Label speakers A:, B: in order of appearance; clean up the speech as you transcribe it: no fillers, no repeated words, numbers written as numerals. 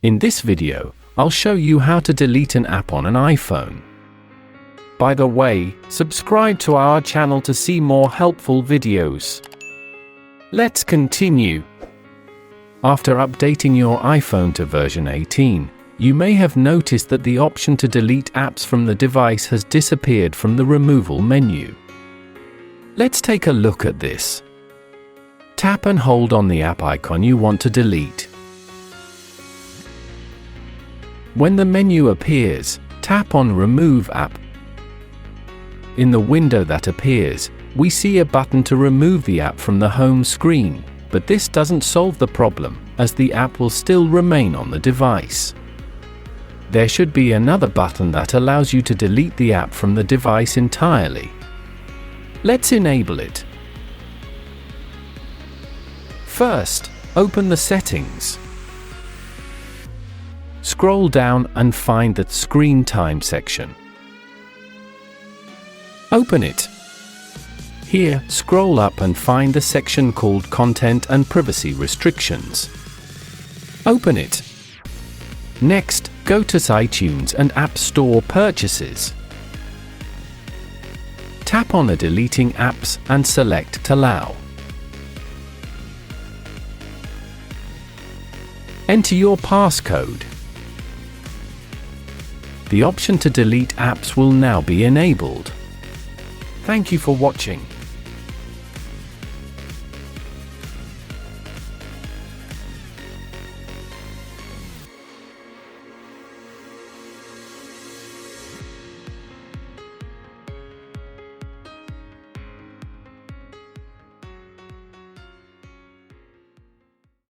A: In this video, I'll show you how to delete an app on an iPhone. By the way, subscribe to our channel to see more helpful videos. Let's continue. After updating your iPhone to version 18, you may have noticed that the option to delete apps from the device has disappeared from the removal menu. Let's take a look at this. Tap and hold on the app icon you want to delete. When the menu appears, tap on Remove App. In the window that appears, we see a button to remove the app from the home screen, but this doesn't solve the problem, as the app will still remain on the device. There should be another button that allows you to delete the app from the device entirely. Let's enable it. First, open the settings. Scroll down and find the Screen Time section. Open it. Here, scroll up and find the section called Content and Privacy Restrictions. Open it. Next, go to iTunes and App Store Purchases. Tap on the Deleting Apps and select Allow. Enter your passcode. The option to delete apps will now be enabled. Thank you for watching.